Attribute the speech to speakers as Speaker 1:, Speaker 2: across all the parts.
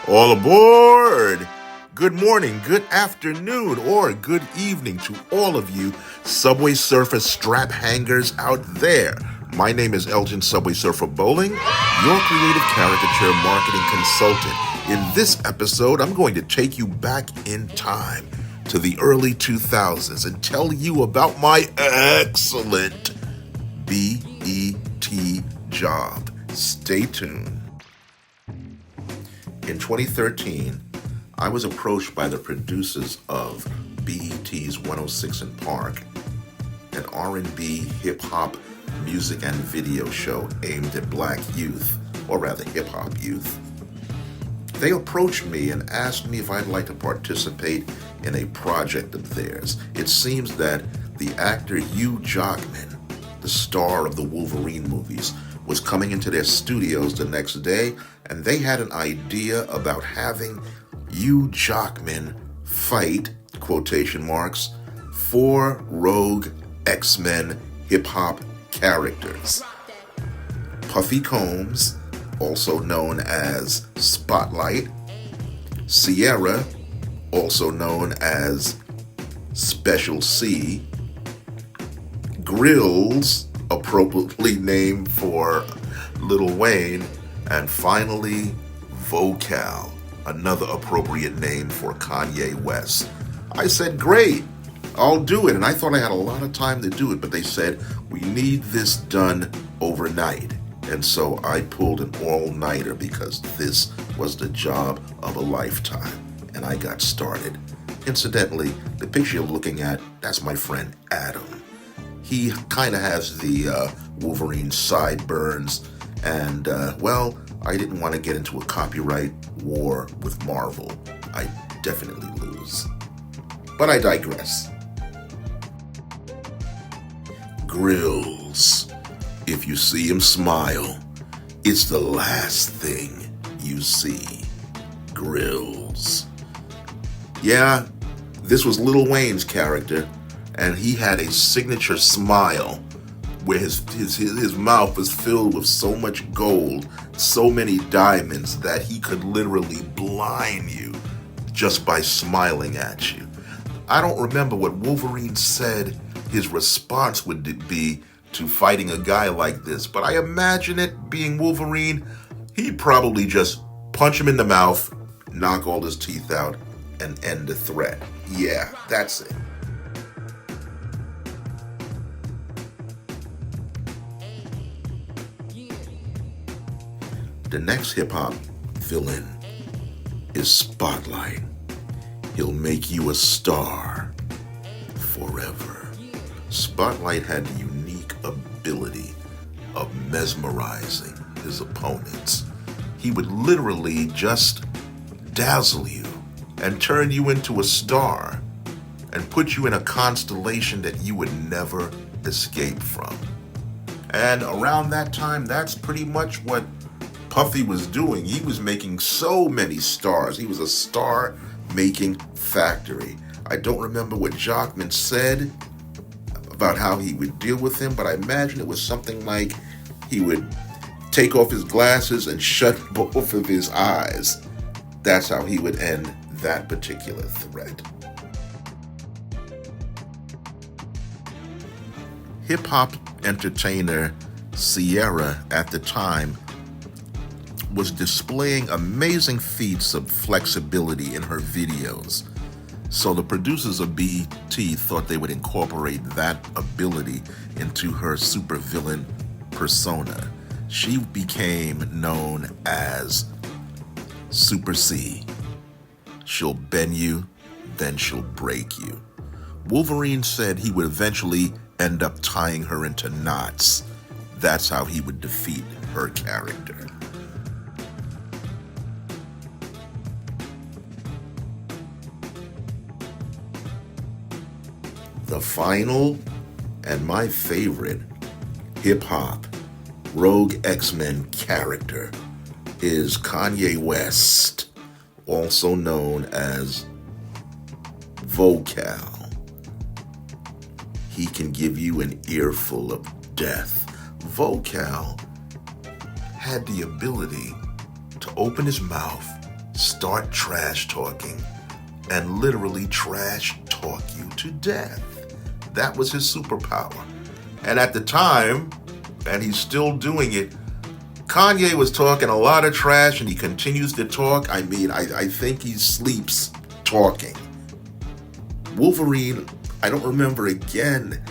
Speaker 1: All aboard! Good morning, good afternoon, or good evening to all of you Subway Surfer strap hangers out there. My name is Elgin Subway Surfer Bowling, your creative caricature marketing consultant. In this episode, I'm going to take you back in time to the early 2000s and tell you about my excellent BET job. Stay tuned. In 2013, I was approached by the producers of BET's 106 & Park, an R&B, hip-hop music and video show aimed at black youth, or rather hip-hop youth. They approached me and asked me if I'd like to participate in a project of theirs. It seems that the actor Hugh Jackman, the star of the Wolverine movies, was coming into their studios the next day, and they had an idea about having Hugh Jackman fight, quotation marks, 4 rogue X-Men hip-hop characters. Puffy Combs, also known as Spotlight, Sierra, also known as Special C, Grills, appropriately named for Lil Wayne, and finally Vocal, another appropriate name for Kanye West. I said, great, I'll do it. And I thought I had a lot of time to do it, but they said, we need this done overnight. And so I pulled an all-nighter because this was the job of a lifetime. And I got started. Incidentally, the picture you're looking at, that's my friend Adam. He kind of has the Wolverine sideburns, and, well, I didn't want to get into a copyright war with Marvel. I definitely lose. But I digress. Grills. If you see him smile, it's the last thing you see. Grills. Yeah, this was Lil Wayne's character, and he had a signature smile where his mouth was filled with so much gold, so many diamonds, that he could literally blind you just by smiling at you. I don't remember what Wolverine said his response would be to fighting a guy like this, but I imagine it being Wolverine, he'd probably just punch him in the mouth, knock all his teeth out, and end the threat. Yeah, that's it. The next hip-hop villain is Spotlight. He'll make you a star forever. Spotlight had the unique ability of mesmerizing his opponents. He would literally just dazzle you and turn you into a star and put you in a constellation that you would never escape from. And around that time, that's pretty much what Puffy was doing. He was making so many stars. He was a star-making factory. I don't remember what Jackman said about how he would deal with him, but I imagine it was something like he would take off his glasses and shut both of his eyes. That's how he would end that particular threat. Hip-hop entertainer Sierra at the time was displaying amazing feats of flexibility in her videos. So the producers of BET thought they would incorporate that ability into her supervillain persona. She became known as Super C. She'll bend you, then she'll break you. Wolverine said he would eventually end up tying her into knots. That's how he would defeat her character. The final and my favorite hip-hop rogue X-Men character is Kanye West, also known as Vocal. He can give you an earful of death. Vocal had the ability to open his mouth, start trash talking and literally trash talk you to death. That was his superpower. And at the time, and he's still doing it, Kanye was talking a lot of trash and he continues to talk. I mean, I think he sleeps talking. Wolverine, I don't remember again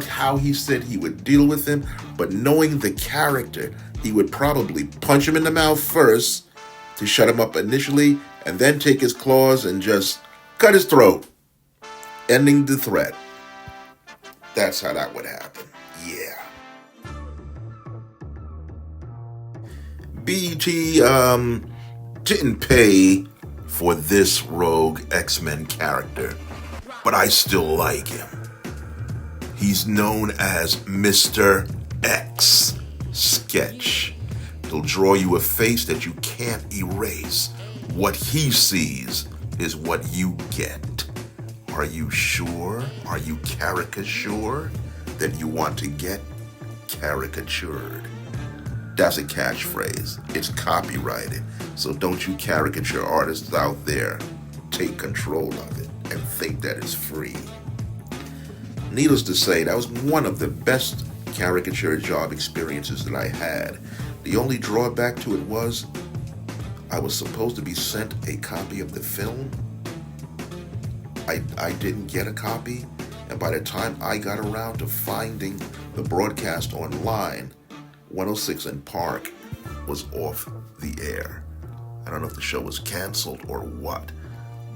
Speaker 1: how he said he would deal with him, but knowing the character, he would probably punch him in the mouth first to shut him up initially, and then take his claws and just cut his throat, ending the threat. That's how that would happen. Yeah. BT didn't pay for this rogue X-Men character, but I still like him. He's known as Mr. X Sketch. He'll draw you a face that you can't erase. What he sees is what you get. Are you sure? Are you caricature that you want to get caricatured? That's a catchphrase. It's copyrighted. So don't you caricature artists out there take control of it and think that it's free. Needless to say, that was one of the best caricature job experiences that I had. The only drawback to it was I was supposed to be sent a copy of the film. I didn't get a copy, and by the time I got around to finding the broadcast online, 106 in Park was off the air. I don't know if the show was canceled or what,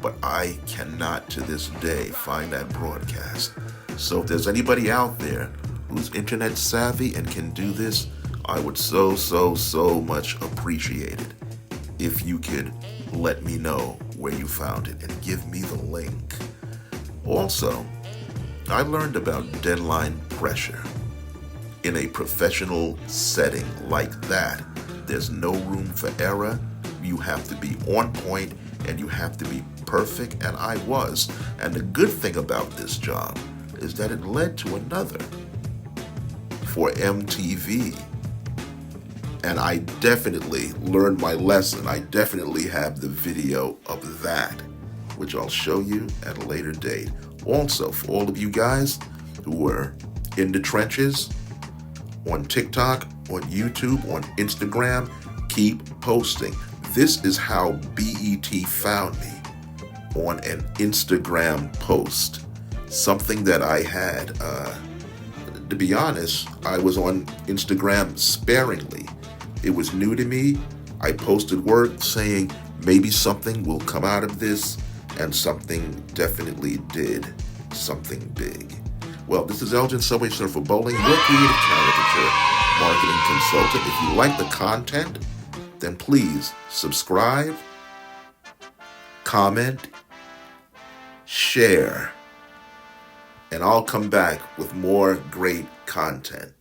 Speaker 1: but I cannot to this day find that broadcast. So if there's anybody out there who's internet savvy and can do this, I would so much appreciate it if you could let me know where you found it and give me the link. Also, I learned about deadline pressure. In a professional setting like that, there's no room for error. You have to be on point and you have to be perfect, and I was. And the good thing about this job is that it led to another for MTV. And I definitely learned my lesson. I definitely have the video of that, which I'll show you at a later date. Also, for all of you guys who were in the trenches, on TikTok, on YouTube, on Instagram, keep posting. This is how BET found me, on an Instagram post. Something that I had, to be honest, I was on Instagram sparingly. It was new to me. I posted work saying maybe something will come out of this, and something definitely did. Something big. Well, this is Elgin Subway Surfer Bowling, your creative caricature marketing consultant. If you like the content, then please subscribe, comment, share, and I'll come back with more great content.